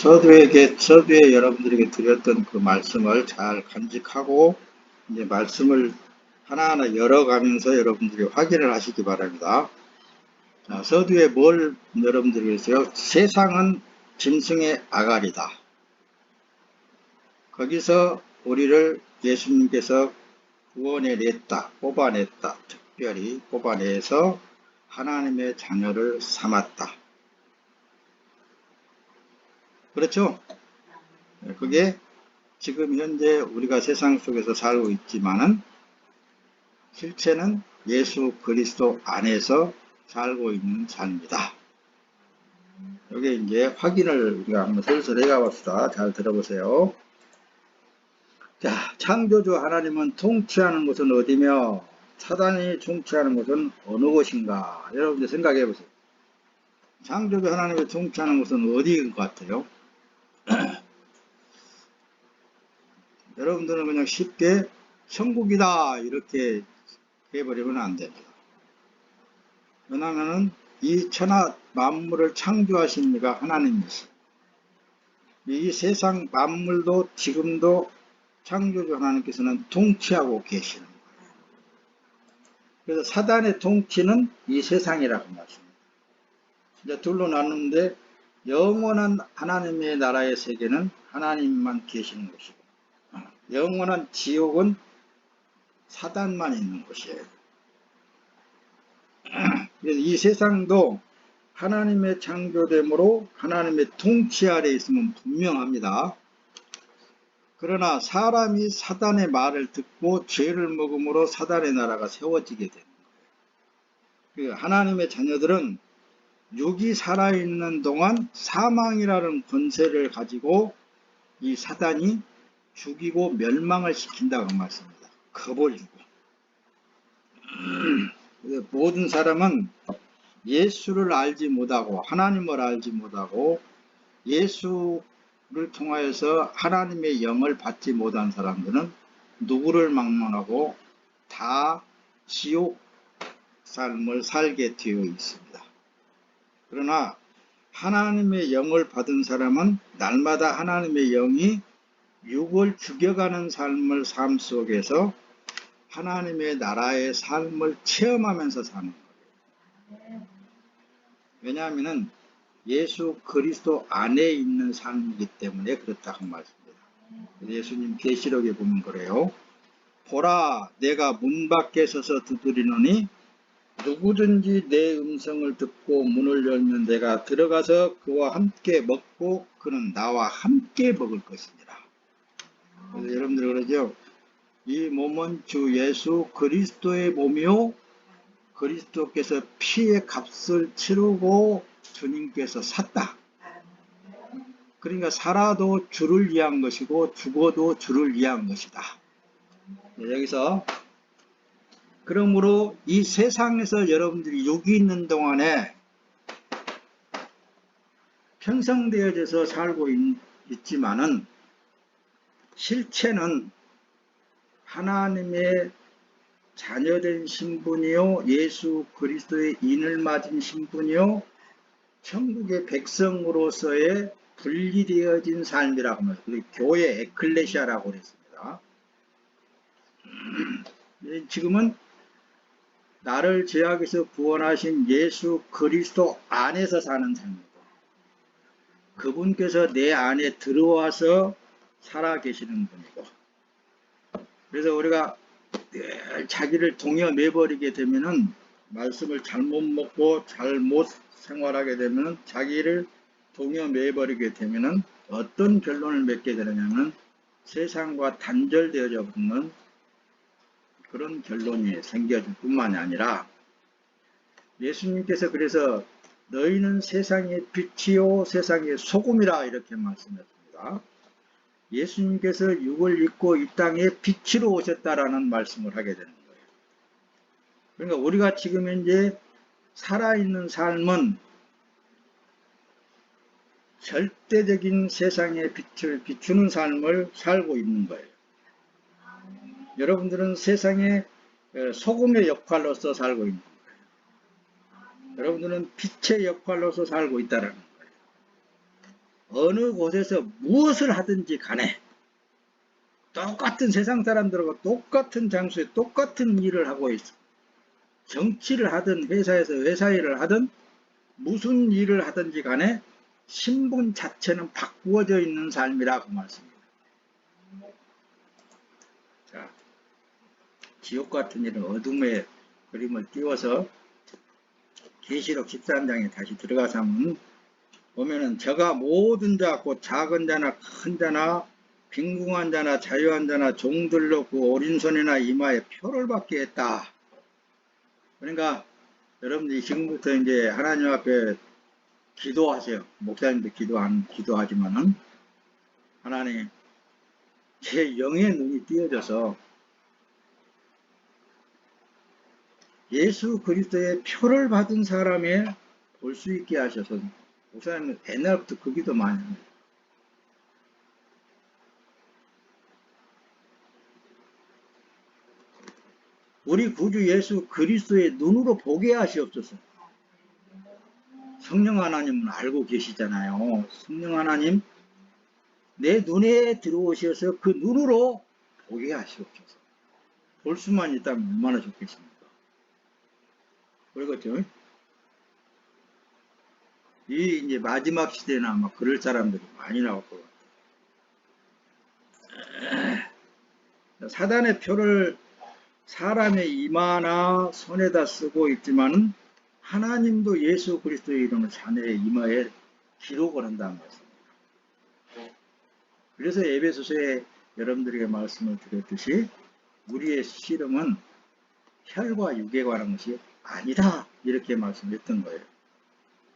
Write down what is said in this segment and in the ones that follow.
서두에 여러분들에게 드렸던 그 말씀을 잘 간직하고, 이제 말씀을 하나하나 열어가면서 여러분들이 확인을 하시기 바랍니다. 자, 서두에 뭘 여러분들이 했어요? 세상은 짐승의 아가리다. 거기서 우리를 예수님께서 구원해냈다, 뽑아냈다, 특별히 뽑아내서 하나님의 자녀를 삼았다. 그렇죠? 그게 지금 현재 우리가 세상 속에서 살고 있지만은 실체는 예수 그리스도 안에서 살고 있는 삶이다. 여기 이제 확인을 우리가 한번 슬슬 해가 봅시다. 잘 들어보세요. 자, 창조주 하나님은 통치하는 곳은 어디며 사단이 통치하는 곳은 어느 곳인가? 여러분들 생각해 보세요. 창조주 하나님이 통치하는 곳은 어디인 것 같아요? 여러분들은 그냥 쉽게 천국이다 이렇게 해버리면 안 됩니다. 왜냐하면 이 천하 만물을 창조하신 이가 하나님이시. 이 세상 만물도 지금도 창조주 하나님께서는 통치하고 계시는 거예요. 그래서 사단의 통치는 이 세상이라고 말씀합니다. 이제 둘로 나누는데 영원한 하나님의 나라의 세계는 하나님만 계시는 곳이고, 영원한 지옥은 사단만 있는 곳이에요. 그래서 이 세상도 하나님의 창조됨으로 하나님의 통치 아래 있으면 분명합니다. 그러나 사람이 사단의 말을 듣고 죄를 먹음으로 사단의 나라가 세워지게 되는 거예요. 하나님의 자녀들은 육이 살아있는 동안 사망이라는 권세를 가지고 이 사단이 죽이고 멸망을 시킨다고 말씀합니다. 겁을 주고. 모든 사람은 예수를 알지 못하고 하나님을 알지 못하고 예수를 통하여서 하나님의 영을 받지 못한 사람들은 누구를 막론하고 다 지옥 삶을 살게 되어 있습니다. 그러나 하나님의 영을 받은 사람은 날마다 하나님의 영이 육을 죽여가는 삶 속에서 하나님의 나라의 삶을 체험하면서 사는 거예요. 왜냐하면 예수 그리스도 안에 있는 삶이기 때문에 그렇다고 말씀입니다. 예수님 계시록에 보면 그래요. 보라, 내가 문 밖에 서서 두드리노니 누구든지 내 음성을 듣고 문을 열면 내가 들어가서 그와 함께 먹고 그는 나와 함께 먹을 것이니라. 그래서 여러분들 그러죠. 이 몸은 주 예수 그리스도의 몸이요 그리스도께서 피의 값을 치르고 주님께서 샀다. 그러니까 살아도 주를 위한 것이고 죽어도 주를 위한 것이다. 여기서 그러므로 이 세상에서 여러분들이 육이 있는 동안에 편성되어져서 살고 있지만은 실체는 하나님의 자녀된 신분이요 예수 그리스도의 인을 맞은 신분이요 천국의 백성으로서의 분리되어진 삶이라고 합니다. 교회 에클레시아라고 그랬습니다. 지금은 나를 죄악에서 구원하신 예수 그리스도 안에서 사는 삶이고 그분께서 내 안에 들어와서 살아계시는 분이고 그래서 우리가 늘 자기를 동여매버리게 되면은 말씀을 잘못 먹고 잘못 생활하게 되면은 자기를 동여매버리게 되면은 어떤 결론을 맺게 되느냐면 세상과 단절되어져 버리는 그런 결론이 생겨질 뿐만이 아니라 예수님께서 그래서 너희는 세상의 빛이요 세상의 소금이라 이렇게 말씀했습니다. 예수님께서 육을 입고 이 땅에 빛으로 오셨다라는 말씀을 하게 되는 거예요. 그러니까 우리가 지금 현재 살아있는 삶은 절대적인 세상의 빛을 비추는 삶을 살고 있는 거예요. 여러분들은 세상의 소금의 역할로서 살고 있는 거예요. 여러분들은 빛의 역할로서 살고 있다는 거예요. 어느 곳에서 무엇을 하든지 간에 똑같은 세상 사람들하고 똑같은 장소에 똑같은 일을 하고 있어. 정치를 하든 회사에서 회사 일을 하든 무슨 일을 하든지 간에 신분 자체는 바꾸어져 있는 삶이라 그 말씀입니다. 자, 지옥 같은 일은 어둠의 그림을 띄워서 계시록 13장에 다시 들어가서 하면 보면은 저가 모든 자 곧 작은 자나 큰 자나 빈궁한 자나 자유한 자나 종들로 그 오른손이나 이마에 표를 받게 했다. 그러니까 여러분들이 지금부터 이제 하나님 앞에 기도하세요. 목사님도 기도하지만은 하나님 제 영의 눈이 띄어져서 예수 그리스도의 표를 받은 사람의 볼 수 있게 하셔서 목사님은 옛날부터 그 기도 많이 합니다. 우리 구주 예수 그리스도의 눈으로 보게 하시옵소서. 성령 하나님은 알고 계시잖아요. 성령 하나님 내 눈에 들어오셔서 그 눈으로 보게 하시옵소서. 볼 수만 있다면 얼마나 좋겠습니까? 그렇겠죠? 이 이제 마지막 시대는 아마 그럴 사람들이 많이 나올 것 같아요. 사단의 표를 사람의 이마나 손에다 쓰고 있지만은 하나님도 예수 그리스도의 이름을 자녀의 이마에 기록을 한다는 것입니다. 그래서 에베소서에 여러분들에게 말씀을 드렸듯이 우리의 씨름은 혈과 육에 관한 것이 아니다 이렇게 말씀했던 거예요.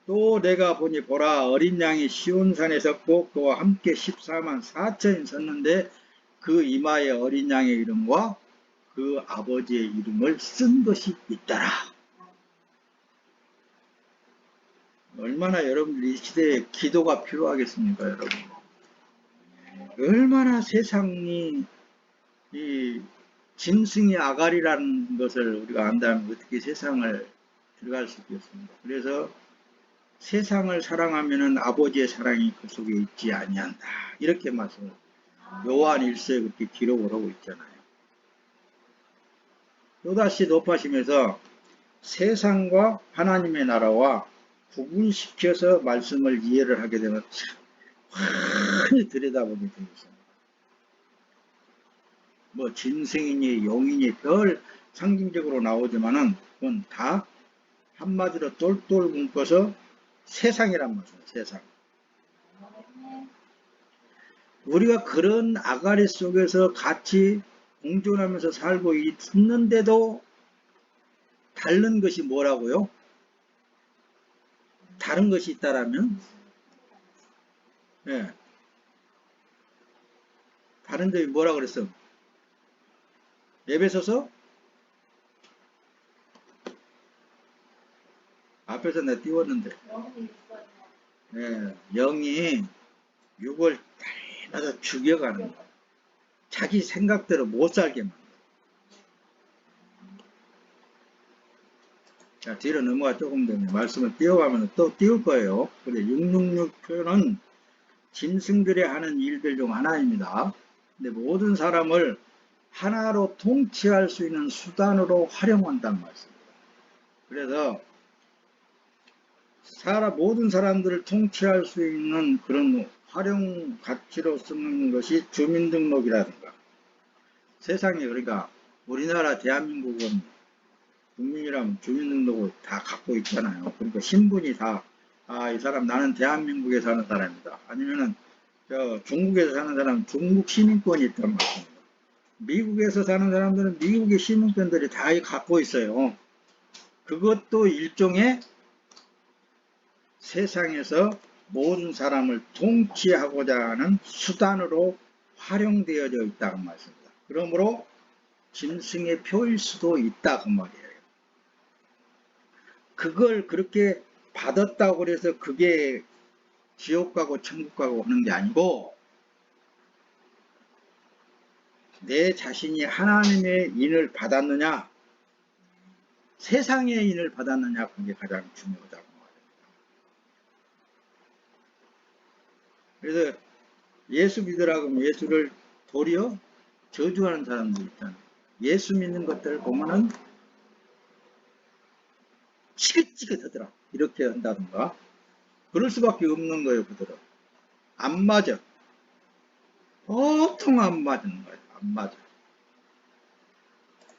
또 내가 보니 보라 어린 양이 시온산에 섰고 그와 함께 14만 4천이 섰는데 그 이마에 어린 양의 이름과 그 아버지의 이름을 쓴 것이 있더라. 얼마나 여러분들이 이 시대에 기도가 필요하겠습니까, 여러분? 얼마나 세상이 이 짐승의 아가리라는 것을 우리가 안다면 어떻게 세상을 들어갈 수 있겠습니까? 그래서 세상을 사랑하면은 아버지의 사랑이 그 속에 있지 아니한다. 이렇게 말씀을 요한 1서에 그렇게 기록을 하고 있잖아요. 또다시 높아지면서 세상과 하나님의 나라와 구분시켜서 말씀을 이해를 하게 되면 참 많이 들여다보게 되어 있습니다. 뭐 짐승이니 용이니 별 상징적으로 나오지만은 그건 다 한마디로 똘똘 묶어서 세상이란 말이에요. 세상. 우리가 그런 아가리 속에서 같이 공존하면서 살고 있는데도 다른 것이 뭐라고요? 다른 것이 있다라면 네. 다른 점이 뭐라 그랬어? 에베소서 앞에서 내가 띄웠는데 네. 영이 육을 날마다 죽여가는 거야. 자기 생각대로 못 살게 만들어. 자, 뒤로 넘어가 조금 되면 말씀을 띄워가면 또 띄울 거예요. 그래, 666표는 짐승들이 하는 일들 중 하나입니다. 근데 모든 사람을 하나로 통치할 수 있는 수단으로 활용한단 말씀입니다. 그래서 모든 사람들을 통치할 수 있는 그런 활용 가치로 쓰는 것이 주민등록이라든가 세상에 그러니까 우리나라 대한민국은 국민이라면 주민등록을 다 갖고 있잖아요. 그러니까 신분이 다 이 사람 나는 대한민국에 사는 사람이다. 아니면은 중국에서 사는 사람은 중국 시민권이 있단 말입니다. 미국에서 사는 사람들은 미국의 시민권들이 다 갖고 있어요. 그것도 일종의 세상에서 모든 사람을 통치하고자 하는 수단으로 활용되어져 있다고 말씀입니다. 그러므로 짐승의 표일 수도 있다 그 말이에요. 그걸 그렇게 받았다고 그래서 그게 지옥 가고 천국 가고 하는 게 아니고 내 자신이 하나님의 인을 받았느냐 세상의 인을 받았느냐 그게 가장 중요하다고 말합니다. 그래서 예수 믿으라고 하면 예수를 도리어 저주하는 사람들 있잖아요. 예수 믿는 것들을 보면은 지긋지긋하더라. 이렇게 한다든가. 그럴 수밖에 없는 거예요, 그들은. 안 맞아. 보통 안 맞는 거예요. 안 맞아.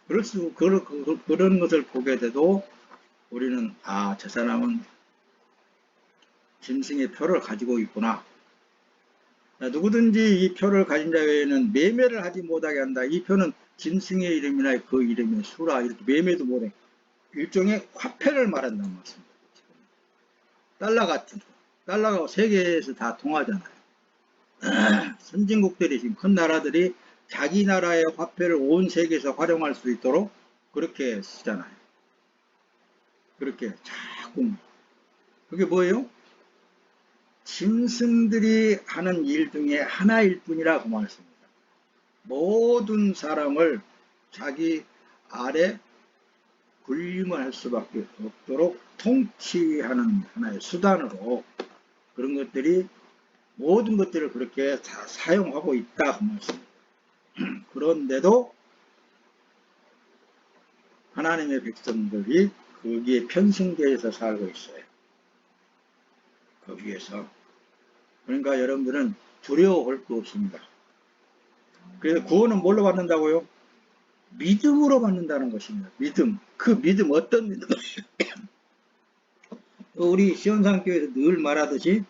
그런 것을 보게 돼도 우리는, 아, 저 사람은 짐승의 표를 가지고 있구나. 누구든지 이 표를 가진 자에게는 매매를 하지 못하게 한다. 이 표는 짐승의 이름이나 그 이름의 수라, 이렇게 매매도 못해. 일종의 화폐를 말한다는 말씀입니다. 달러 같은 거. 달러가 세계에서 다 통하잖아요. 선진국들이 지금 큰 나라들이 자기 나라의 화폐를 온 세계에서 활용할 수 있도록 그렇게 쓰잖아요. 그렇게 자꾸. 그게 뭐예요? 짐승들이 하는 일 중에 하나일 뿐이라고 말씀입니다. 모든 사람을 자기 아래 군림을 할 수밖에 없도록 통치하는 하나의 수단으로 그런 것들이 모든 것들을 그렇게 다 사용하고 있다고 말씀입니다. 그런데도 하나님의 백성들이 거기에 편승되어서 살고 있어요. 거기에서. 그러니까 여러분들은 두려워할 거 없습니다. 그래서 구원은 뭘로 받는다고요? 믿음으로 받는다는 것입니다. 믿음. 그 믿음 어떤 믿음? 우리 시온상교회에서 늘 말하듯이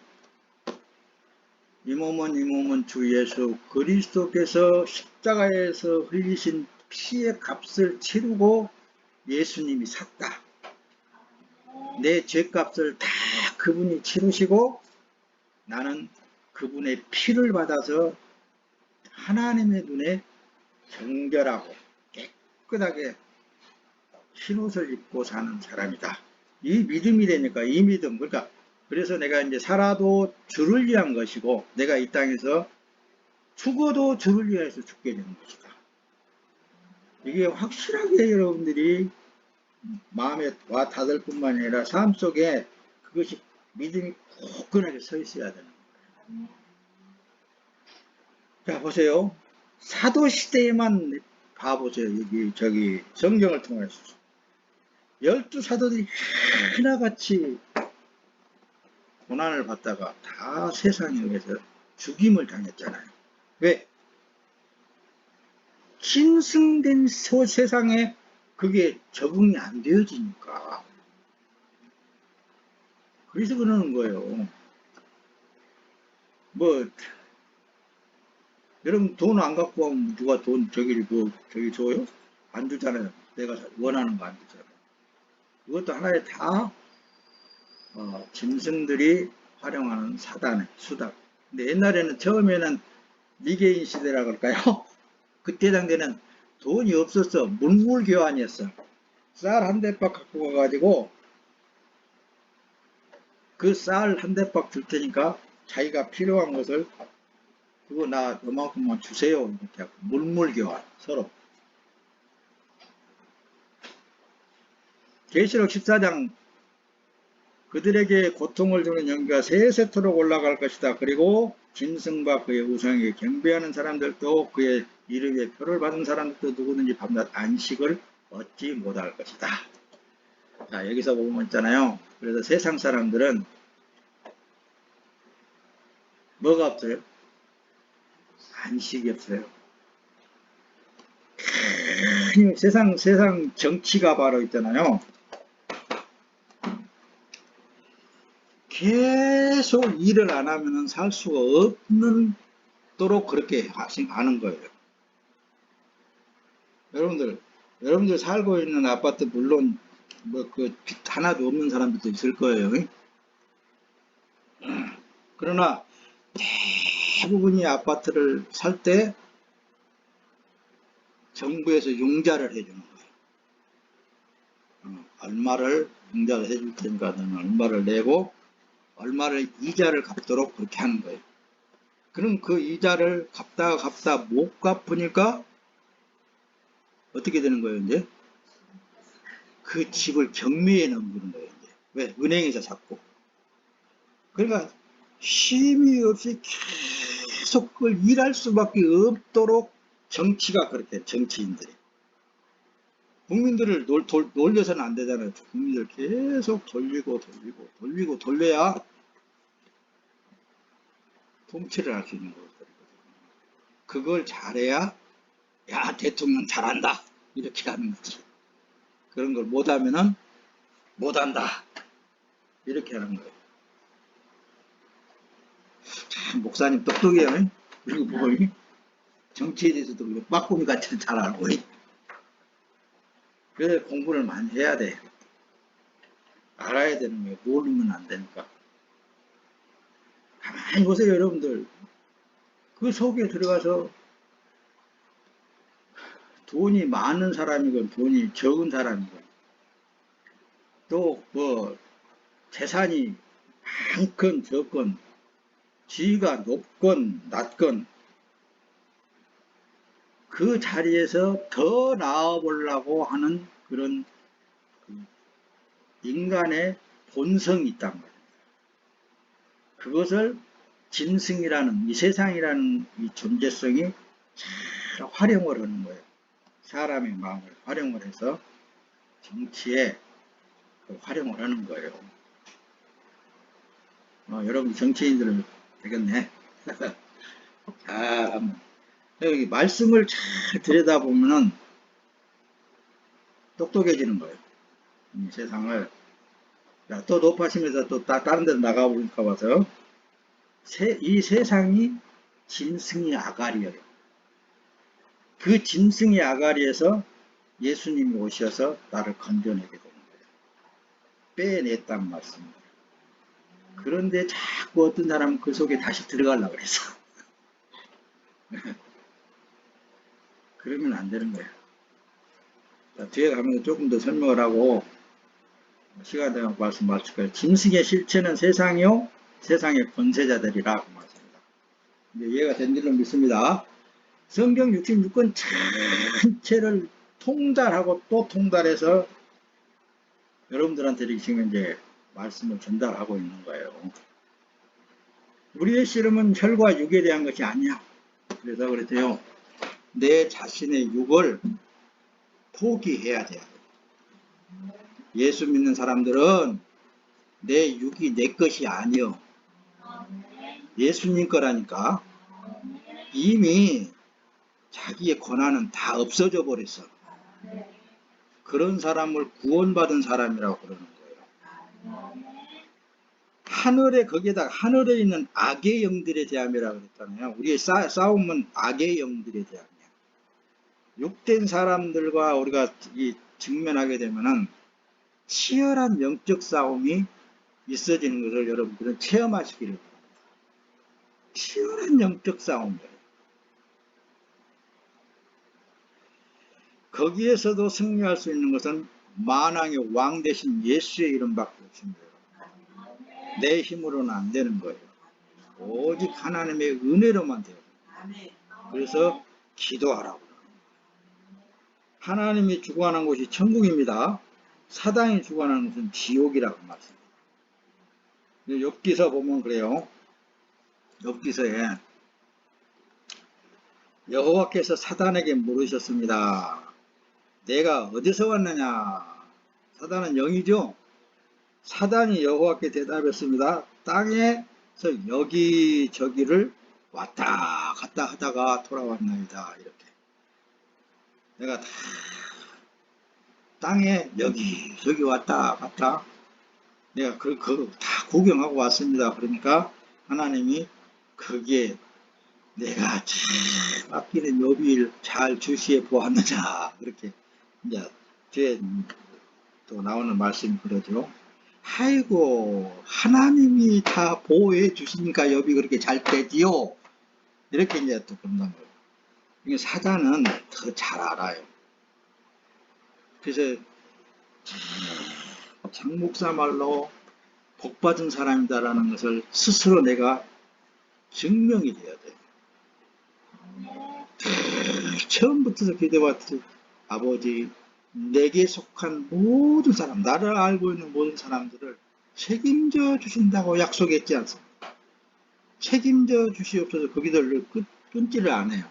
이 몸은 주 예수 그리스도께서 십자가에서 흘리신 피의 값을 치르고 예수님이 샀다. 내 죄값을 다 그분이 치르시고 나는 그분의 피를 받아서 하나님의 눈에 정결하고 깨끗하게 흰옷을 입고 사는 사람이다. 이 믿음이 되니까 이 믿음, 그러니까 그래서 내가 이제 살아도 주를 위한 것이고 내가 이 땅에서 죽어도 주를 위해서 죽게 되는 것이다. 이게 확실하게 여러분들이 마음에 와 닿을 뿐만 아니라 삶 속에 그것이 믿음이 굳건하게 서 있어야 되는 거예요. 자, 보세요. 사도시대에만 봐보세요. 저기 성경을 통해서 12사도들이 하나같이 고난을 받다가 다 세상에 의해서 죽임을 당했잖아요. 왜? 신승된 세상에 그게 적응이 안 되어지니까. 그래서 그러는 거예요. 뭐, 여러분 돈 안 갖고 하면 누가 돈 저기 줘요? 안 주잖아요. 내가 원하는 거 안 주잖아요. 그것도 하나의 다 짐승들이 활용하는 사단의 수단. 근데 옛날에는 처음에는 미개인 시대라 그럴까요? 그때 당대는 돈이 없었어. 물물교환이었어. 쌀 한 대박 갖고 가가지고 그 쌀 한 대박 줄 테니까 자기가 필요한 것을 그거 나 요만큼만 주세요. 이렇게 하고 물물교환 서로. 계시록 14장 그들에게 고통을 주는 연기가 세세토록 올라갈 것이다. 그리고 짐승과 그의 우상에게 경배하는 사람들도 그의 이름의 표를 받은 사람들도 누구든지 밤낮 안식을 얻지 못할 것이다. 자, 여기서 보면 있잖아요. 그래서 세상 사람들은 뭐가 없어요? 안식이 없어요. 세상 정치가 바로 있잖아요. 계속 일을 안 하면 살 수가 없는 도록 그렇게 하는 거예요. 여러분들 살고 있는 아파트 물론 뭐 그 빚 하나도 없는 사람들도 있을 거예요. 그러나 대부분이 아파트를 살 때 정부에서 융자를 해주는 거예요. 얼마를 융자를 해줄 테니까 너는 얼마를 내고 얼마를 이자를 갚도록 그렇게 하는 거예요. 그럼 그 이자를 갚다 못 갚으니까 어떻게 되는 거예요, 이제? 그 집을 경매에 넘기는 거예요, 이제. 왜? 은행에서 샀고. 그러니까 쉼이 없이 계속 그걸 일할 수밖에 없도록 정치가 그렇게 정치인들이 국민들을 놀려서는 안 되잖아요. 국민들 계속 돌리고 돌려야 통치를 할 수 있는 거거든요. 그걸 잘해야 야 대통령 잘한다 이렇게 하는 거지. 그런 걸 못하면은 못한다 이렇게 하는 거예요. 참 목사님 똑똑해요. 그리고 보고 정치에 대해서도 빠꾸미 같이 잘 알고 그래서 공부를 많이 해야 돼. 알아야 되는 거예요. 모르면 안 되니까. 가만히 보세요 여러분들. 그 속에 들어가서 돈이 많은 사람이건 돈이 적은 사람이건 또 뭐 재산이 많건 적건 지위가 높건 낮건 그 자리에서 더 나아보려고 하는 그런 인간의 본성이 있단 말이에요. 그것을 짐승이라는 이 세상이라는 이 존재성이 잘 활용을 하는 거예요. 사람의 마음을 활용을 해서 정치에 활용을 하는 거예요. 여러분 정치인들은 되겠네. 잘 한번 여기 말씀을 잘 들여다보면은 똑똑해지는 거예요. 이 세상을 또 높아지면서 또 다른 데로 나가볼까 봐서 이 세상이 짐승의 아가리예요. 그 짐승의 아가리에서 예수님이 오셔서 나를 건져내게 되는 거예요. 빼냈단 말씀입니다. 그런데 자꾸 어떤 사람은 그 속에 다시 들어가려고 그래서 그러면 안 되는 거예요. 자, 뒤에 가면 조금 더 설명을 하고 시간 되면 말씀하실 거예요. 짐승의 실체는 세상이요 세상의 권세자들이라고 말씀합니다. 이제 이해가 된 줄로 믿습니다. 성경 66권 전체를 통달하고 또 통달해서 여러분들한테 지금 이제 말씀을 전달하고 있는 거예요. 우리의 씨름은 혈과 육에 대한 것이 아니야. 그래서 그랬대요. 내 자신의 육을 포기해야 돼요. 예수 믿는 사람들은 내 육이 내 것이 아니요. 예수님 거라니까. 이미 자기의 권한은 다 없어져 버렸어. 그런 사람을 구원받은 사람이라고 그러는 거예요. 하늘에 거기에다가 하늘에 있는 악의 영들의 대함이라고 그랬잖아요. 우리의 싸움은 악의 영들의 대함이야. 육된 사람들과 우리가 직면하게 되면은 치열한 영적 싸움이 있어지는 것을 여러분들은 체험하시기를 바랍니다. 치열한 영적 싸움이에요. 거기에서도 승리할 수 있는 것은 만왕의 왕 대신 예수의 이름밖에 없습니다. 내 힘으로는 안 되는 거예요. 오직 하나님의 은혜로만 돼요. 그래서 기도하라고. 하나님이 주관하는 곳이 천국입니다. 사단이 주관하는 것은 지옥이라고 말씀합니다. 욥기서 보면 그래요. 욥기서에 여호와께서 사단에게 물으셨습니다. 내가 어디서 왔느냐? 사단은 영이죠. 사단이 여호와께 대답했습니다. 땅에서 여기저기를 왔다 갔다 하다가 돌아왔나이다. 이렇게 내가 다 땅에 여기저기 왔다 갔다 내가 다 구경하고 왔습니다. 그러니까 하나님이 거기에 내가 참 아끼는 욥을 잘 주시해 보았느냐 그렇게 이제 뒤에 또 나오는 말씀이 그러죠. 아이고 하나님이 다 보호해 주시니까 욥이 그렇게 잘 되지요. 이렇게 이제 또 그런단 거예요. 사단은 더 잘 알아요. 그래서 장 목사 말로 복받은 사람이다라는 것을 스스로 내가 증명이 돼야 돼요. 처음부터 기도했듯이 아버지 내게 속한 모든 사람 나를 알고 있는 모든 사람들을 책임져 주신다고 약속했지 않습니까? 책임져 주시옵소서 그 기도를 끊지를 않아요.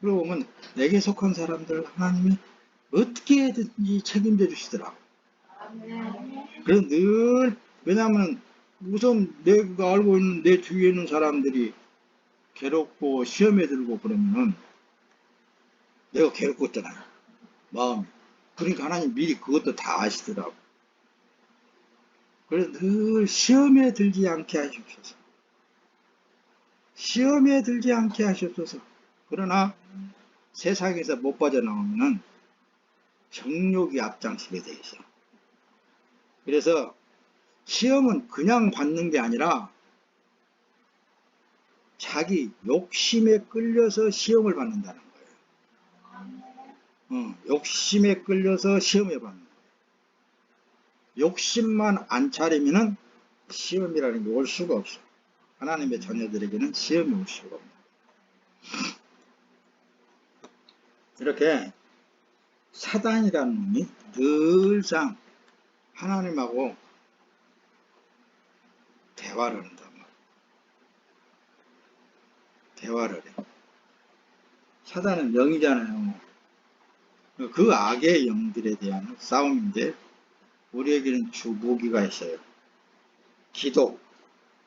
그러고 보면 내게 속한 사람들 하나님이 어떻게든지 책임져 주시더라고. 그래서 늘 왜냐하면 우선 내가 알고 있는 내 주위에 있는 사람들이 괴롭고 시험에 들고 그러면은 내가 괴롭겠잖아요. 마음이. 그러니까 하나님 미리 그것도 다 아시더라고. 그래서 늘 시험에 들지 않게 하시옵소서. 시험에 들지 않게 하시옵소서. 그러나 세상에서 못 빠져나오면은 정욕이 앞장서게 돼 있어. 그래서 시험은 그냥 받는 게 아니라 자기 욕심에 끌려서 시험을 받는다는 거예요. 욕심에 끌려서 시험에 받는 거예요. 욕심만 안 차리면은 시험이라는 게 올 수가 없어. 하나님의 자녀들에게는 시험이 올 수가 없는 거예요. 이렇게 사단이라는 놈이 늘상 하나님하고 대화를 한단 말이에요. 대화를 해. 사단은 영이잖아요. 그 악의 영들에 대한 싸움인데 우리에게는 주 무기가 있어요. 기도,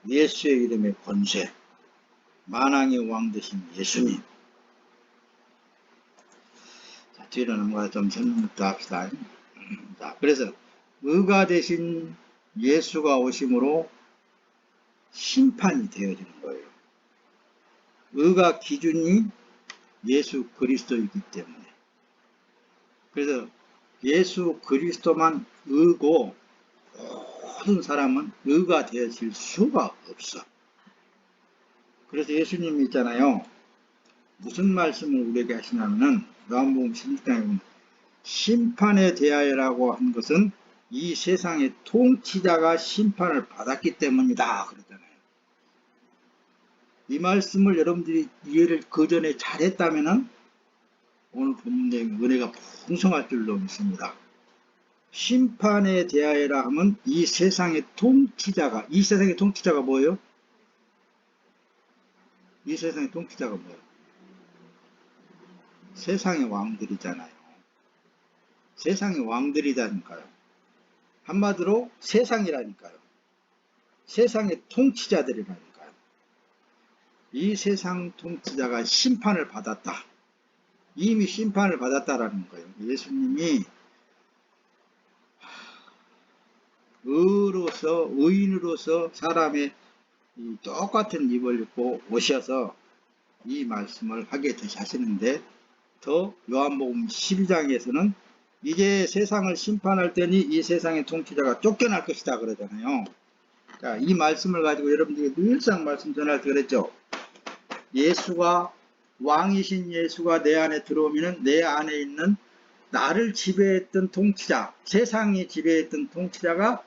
예수의 이름의 권세, 만왕의 왕 되신 예수님. 자, 뒤로 넘어가서 좀 설명을 더 합시다. 자, 그래서 의가 되신 예수가 오심으로 심판이 되어지는 거예요. 의가 기준이 예수 그리스도이기 때문에. 그래서 예수 그리스도만 의고 모든 사람은 의가 되어질 수가 없어. 그래서 예수님이 있잖아요. 무슨 말씀을 우리에게 하시냐면은 요한복음 16장에 보면 심판에 대하여라고 한 것은 이 세상의 통치자가 심판을 받았기 때문이다 그러잖아요. 이 말씀을 여러분들이 이해를 그 전에 잘했다면은 오늘 본문 내용 은혜가 풍성할 줄로 믿습니다. 심판에 대하여라 하면 이 세상의 통치자가 뭐예요? 이 세상의 통치자가 뭐예요? 세상의 왕들이잖아요. 세상의 왕들이라니까요. 한마디로 세상이라니까요. 세상의 통치자들이라니까요. 이 세상 통치자가 심판을 받았다. 이미 심판을 받았다라는 거예요. 예수님이 의인으로서 사람의 똑같은 입을 입고 오셔서 이 말씀을 하게 되시는데 더 요한복음 12장에서는 이제 세상을 심판할 때니 이 세상의 통치자가 쫓겨날 것이다 그러잖아요. 자, 이 말씀을 가지고 여러분들이 늘상 말씀 전할 때 그랬죠. 예수가 왕이신 예수가 내 안에 들어오면 내 안에 있는 나를 지배했던 통치자, 세상이 지배했던 통치자가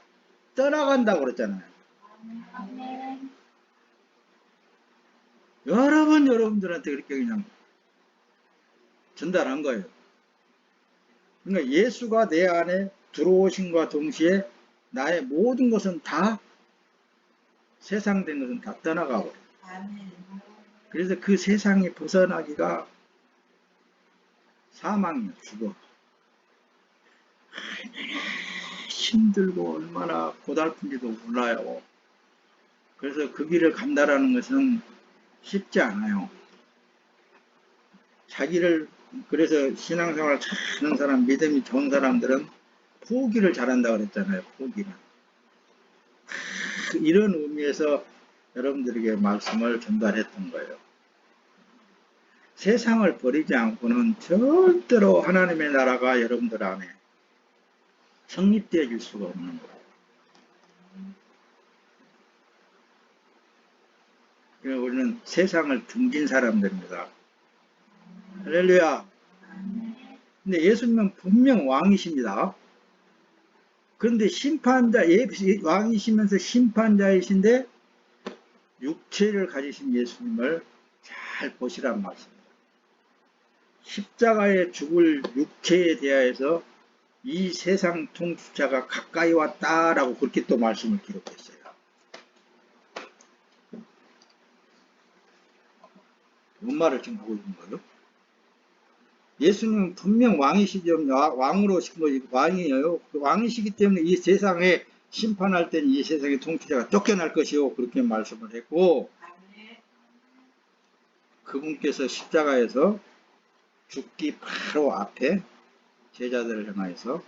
떠나간다고 그랬잖아요. 여러 번 여러분들한테 그렇게 그냥 전달한 거예요. 그러니까 예수가 내 안에 들어오신과 동시에 나의 모든 것은 다 세상된 것은 다 떠나가고 그래서 그 세상에 벗어나기가 사망이야. 죽어. 힘들고 얼마나 고달픈지도 몰라요. 그래서 그 길을 간다라는 것은 쉽지 않아요. 그래서 신앙생활 잘하는 사람, 믿음이 좋은 사람들은 포기를 잘한다 그랬잖아요. 포기를. 이런 의미에서 여러분들에게 말씀을 전달했던 거예요. 세상을 버리지 않고는 절대로 하나님의 나라가 여러분들 안에 성립되어질 수가 없는 거예요. 그래서 우리는 세상을 등진 사람들입니다. 할렐루야. 근데 예수님은 분명 왕이십니다. 그런데 왕이시면서 심판자이신데 육체를 가지신 예수님을 잘 보시란 말씀입니다. 십자가에 죽을 육체에 대하여서 이 세상 통치자가 가까이 왔다라고 그렇게 또 말씀을 기록했어요. 뭔 말을 지금 하고 있는 거예요? 예수님은 분명 왕이시죠. 왕으로 오신 거지. 왕이에요. 왕이시기 때문에 이 세상에 심판할 때는 이 세상의 통치자가 쫓겨날 것이요. 그렇게 말씀을 했고, 그분께서 십자가에서 죽기 바로 앞에 제자들을 향하여서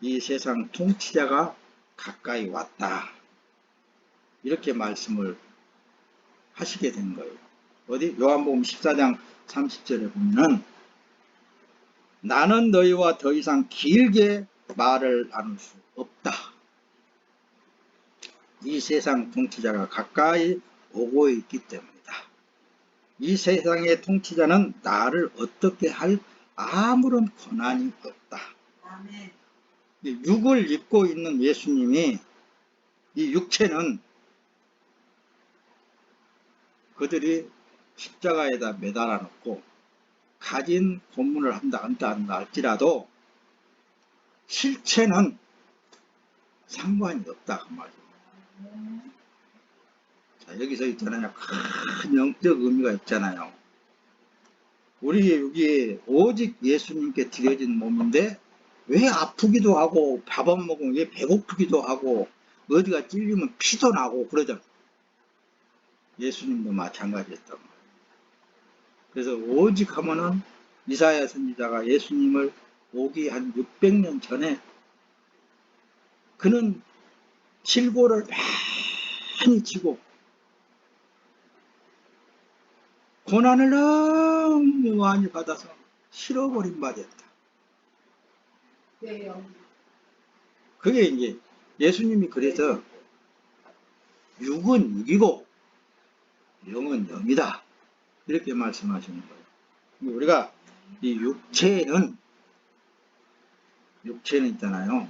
이 세상 통치자가 가까이 왔다. 이렇게 말씀을 하시게 된 거예요. 어디? 요한복음 14장 30절에 보면은 나는 너희와 더 이상 길게 말을 나눌 수 없다. 이 세상 통치자가 가까이 오고 있기 때문이다. 이 세상의 통치자는 나를 어떻게 할 아무런 권한이 없다. 아멘. 육을 입고 있는 예수님이 이 육체는 그들이 십자가에다 매달아 놓고 가진 고문을 한다 할지라도 실체는 상관이 없다 그 말이에요. 자, 여기서 있잖아요. 큰 영적 의미가 있잖아요. 우리 여기 오직 예수님께 드려진 몸인데 왜 아프기도 하고 밥 안 먹으면 왜 배고프기도 하고 어디가 찔리면 피도 나고 그러잖아요. 예수님도 마찬가지였단 말이에요. 그래서 오직 하면은 이사야 선지자가 예수님을 오기 한 600년 전에 그는 질고를 많이 치고 고난을 너무 많이 받아서 실어버린 바 됐다. 왜요? 그게 이제 예수님이 그래서 육은 육이고 영은 영이다. 이렇게 말씀하시는 거예요. 우리가 이 육체는 있잖아요.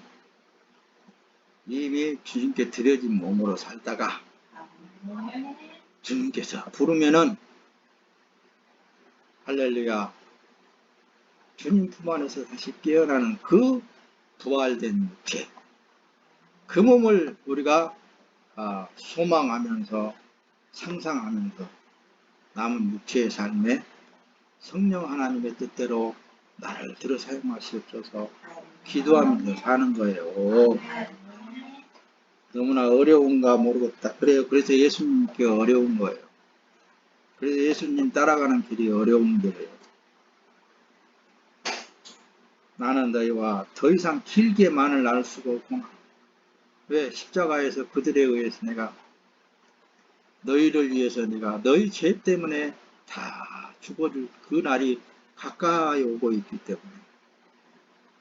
이미 주님께 드려진 몸으로 살다가 주님께서 부르면은 할렐루야 주님 품 안에서 다시 깨어나는 그 부활된 육체 그 몸을 우리가 소망하면서 상상하면서 남은 육체의 삶에 성령 하나님의 뜻대로 나를 들어 사용하시옵소서 기도하면서 사는 거예요. 너무나 어려운가 모르겠다. 그래요. 그래서 예수님께 어려운 거예요. 그래서 예수님 따라가는 길이 어려운 길이에요. 나는 너희와 더 이상 길게 말을 나눌 수가 없구나. 왜? 십자가에서 그들에 의해서 내가 너희를 위해서 내가 너희 죄 때문에 다 죽어줄 그 날이 가까이 오고 있기 때문에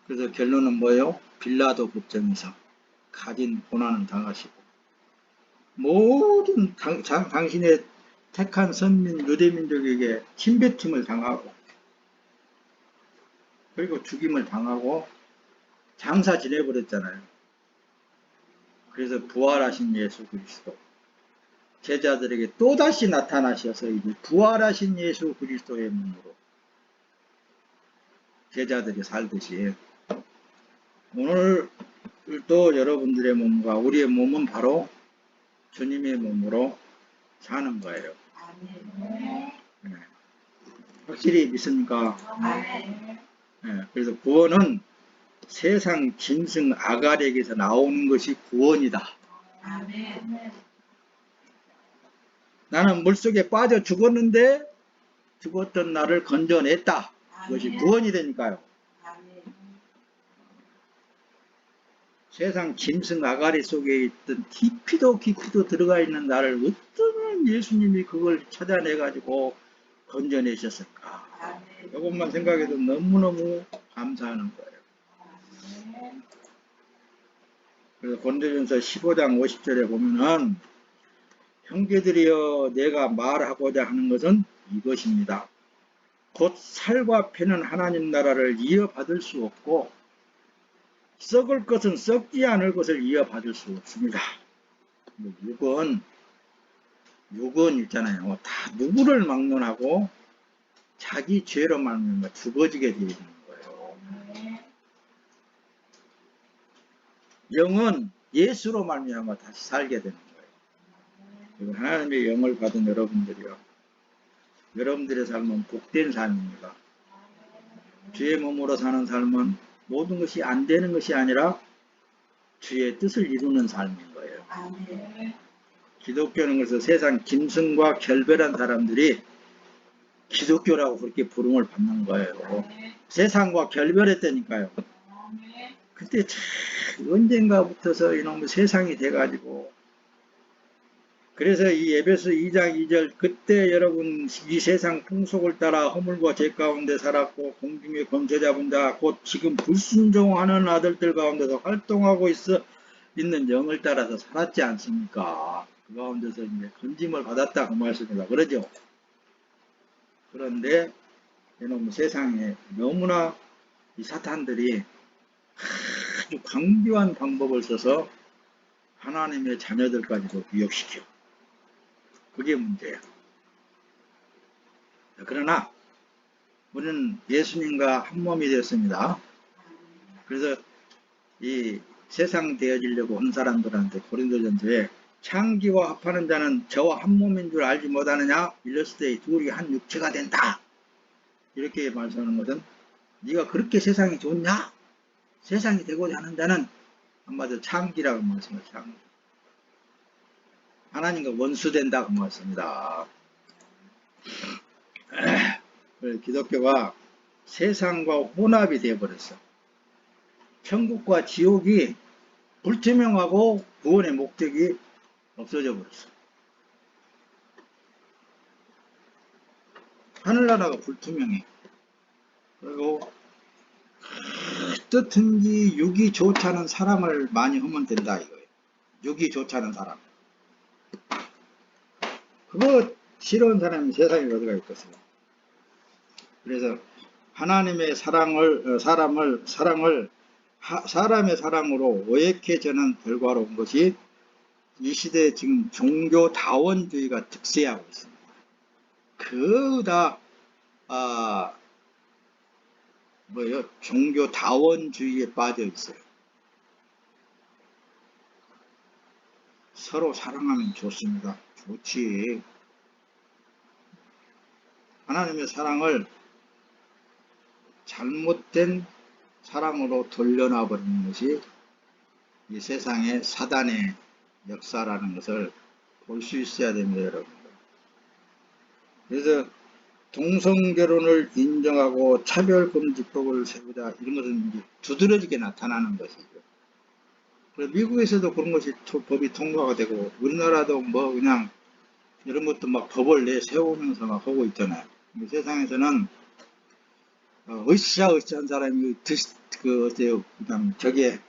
그래서 결론은 뭐예요? 빌라도 법정에서 가진 고난은 당하시고 모든 당신의 택한 선민 유대민족에게 침뱉음을 당하고 그리고 죽임을 당하고 장사 지내버렸잖아요. 그래서 부활하신 예수 그리스도 제자들에게 또다시 나타나셔서 이제 부활하신 예수 그리스도의 몸으로 제자들이 살듯이 오늘도 여러분들의 몸과 우리의 몸은 바로 주님의 몸으로 사는 거예요. 네. 확실히 믿습니까? 네. 그래서 구원은 세상 짐승 아갈에게서 나오는 것이 구원이다. 나는 물속에 빠져 죽었는데 죽었던 나를 건져냈다. 그것이 구원이 되니까요. 세상 짐승 아가리 속에 있던 깊이도 들어가 있는 나를 어떤 예수님이 그걸 찾아내가지고 건져내셨을까. 이것만 생각해도 너무너무 감사하는 거예요. 그래서 고린도전서 15장 50절에 보면은 형제들이여 내가 말하고자 하는 것은 이것입니다. 곧 살과 패는 하나님 나라를 이어받을 수 없고 썩을 것은 썩지 않을 것을 이어받을 수 없습니다. 육은 있잖아요. 다 누구를 막론하고 자기 죄로 말미암아 죽어지게 되어 있는 거예요. 영은 예수로 말미암아 다시 살게 되는 거예요. 하나님의 영을 받은 여러분들이요. 여러분들의 삶은 복된 삶입니다. 주의 몸으로 사는 삶은 모든 것이 안 되는 것이 아니라 주의 뜻을 이루는 삶인 거예요. 기독교는 그래서 세상 짐승과 결별한 사람들이 기독교라고 그렇게 부름을 받는 거예요. 세상과 결별했다니까요. 그때 참 언젠가부터서 이놈의 세상이 돼가지고, 그래서 이 에베소 2장 2절, 그때 여러분 이 세상 풍속을 따라 허물과 죄 가운데 살았고 공중의 권세 잡은 자 곧 지금 불순종하는 아들들 가운데서 활동하고 있는 영을 따라서 살았지 않습니까? 그 가운데서 이제 건짐을 받았다 그 말씀이다 그러죠. 그런데 이놈의 세상에 너무나 이 사탄들이 아주 강교한 방법을 써서 하나님의 자녀들까지도 미혹시켜. 그게 문제예요. 그러나 우리는 예수님과 한 몸이 되었습니다. 그래서 이 세상 되어지려고 한 사람들한테 고린도전서에 창기와 합하는 자는 저와 한 몸인 줄 알지 못하느냐? 일렀을 때 둘이 한 육체가 된다. 이렇게 말씀하는 것은 네가 그렇게 세상이 좋냐? 세상이 되고자 하는 자는 한마디로 창기라고 말씀합니다. 창기. 하나님과 원수된다 그 말씀입니다. 기독교가 세상과 혼합이 되어버렸어. 천국과 지옥이 불투명하고 구원의 목적이 없어져 버렸어. 하늘나라가 불투명해. 그리고 어떻든지 육이 좋다는 사람을 많이 하면 된다 이거예요. 육이 좋다는 사람. 그거 싫어하는 사람이 세상에 어디가 있겠어요. 그래서 하나님의 사람의 사랑으로 오역해지는 결과로 온 것이 이 시대에 지금 종교다원주의가 득세하고 있습니다. 그다 종교다원주의에 빠져 있어요. 서로 사랑하면 좋습니다. 좋지. 하나님의 사랑을 잘못된 사랑으로 돌려놔 버리는 것이 이 세상의 사단의 역사라는 것을 볼 수 있어야 됩니다, 여러분. 그래서 동성결혼을 인정하고 차별금지법을 세우자 이런 것은 이제 두드러지게 나타나는 것이죠. 그래서 미국에서도 그런 것이 법이 통과가 되고 우리나라도 뭐 그냥 이런 것도 막 법을 내세우면서 막 하고 있잖아요. 세상에서는 으쌰으쌰한 사람이 그냥 저게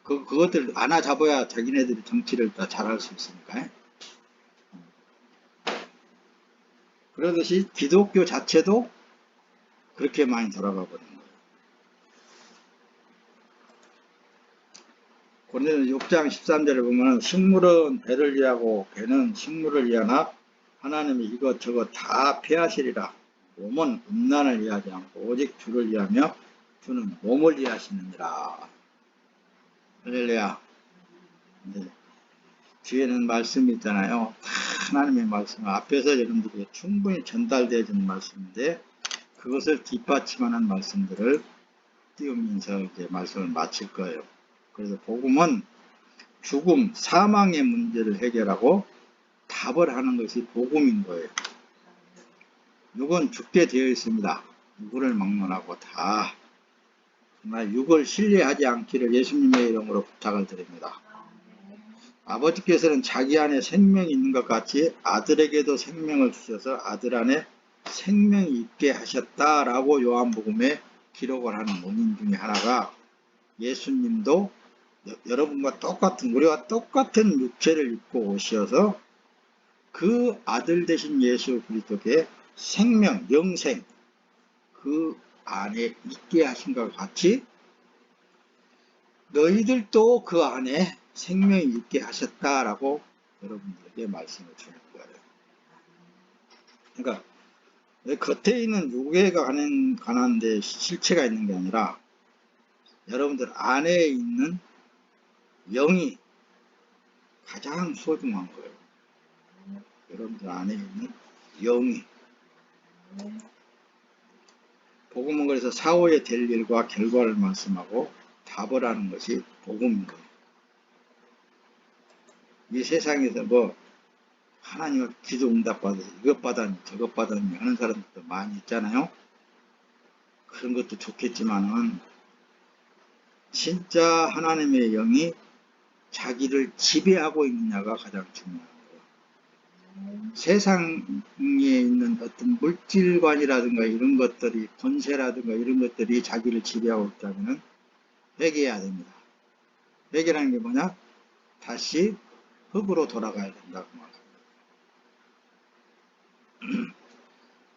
그것들 안아잡아야 자기네들이 정치를 다 잘할 수 있으니까. 그러듯이 기독교 자체도 그렇게 많이 돌아가 버린 거예요. 고린도전서 6장 13절에 보면 식물은 배를 위하고 배는 식물을 위하나 하나님이 이것저것 다 폐하시리라. 몸은 음란을 위하지 않고 오직 주를 위하며 주는 몸을 위하시느니라. 할렐루야. 네. 뒤에는 말씀이 있잖아요. 하나님의 말씀 앞에서 여러분들에게 충분히 전달되어진 말씀인데 그것을 뒷받침하는 말씀들을 띄우면서 이제 말씀을 마칠 거예요. 그래서 복음은 죽음, 사망의 문제를 해결하고 답을 하는 것이 복음인 거예요. 육은 죽게 되어 있습니다. 육을 막론하고 다 정말 육을 신뢰하지 않기를 예수님의 이름으로 부탁을 드립니다. 아버지께서는 자기 안에 생명이 있는 것 같이 아들에게도 생명을 주셔서 아들 안에 생명이 있게 하셨다라고 요한복음에 기록을 하는 원인 중에 하나가 예수님도 여러분과 똑같은 우리와 똑같은 육체를 입고 오셔서 그 아들 되신 예수 그리스도께 생명, 영생 그 안에 있게 하신 것 같이 너희들도 그 안에 생명이 있게 하셨다라고 여러분들에게 말씀을 주는 거예요. 그러니까 겉에 있는 육에가 가난한데 실체가 있는 게 아니라 여러분들 안에 있는 영이 가장 소중한 거예요. 여러분들 안에 있는 영이 복음은 그래서 사후에 될 일과 결과를 말씀하고 답을 하는 것이 복음인 거예요. 이 세상에서 뭐 하나님을 기도 응답받아서 이것 받았니 저것 받았니 하는 사람들도 많이 있잖아요. 그런 것도 좋겠지만은 진짜 하나님의 영이 자기를 지배하고 있느냐가 가장 중요한 거예요. 세상에 있는 어떤 물질관이라든가 이런 것들이, 권세라든가 이런 것들이 자기를 지배하고 있다면 회개해야 됩니다. 회개라는 게 뭐냐? 다시 흙으로 돌아가야 된다고 말합니다.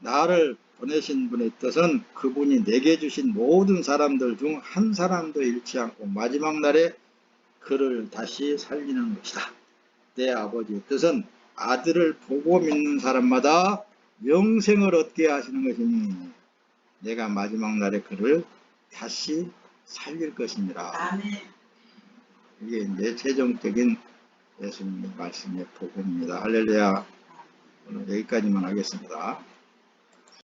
나를 보내신 분의 뜻은 그분이 내게 주신 모든 사람들 중 한 사람도 잃지 않고 마지막 날에 그를 다시 살리는 것이다. 내 아버지의 뜻은 아들을 보고 믿는 사람마다 영생을 얻게 하시는 것이니 내가 마지막 날에 그를 다시 살릴 것이니라. 이게 이제 최종적인 예수님의 말씀의 복음입니다. 할렐루야. 오늘 여기까지만 하겠습니다.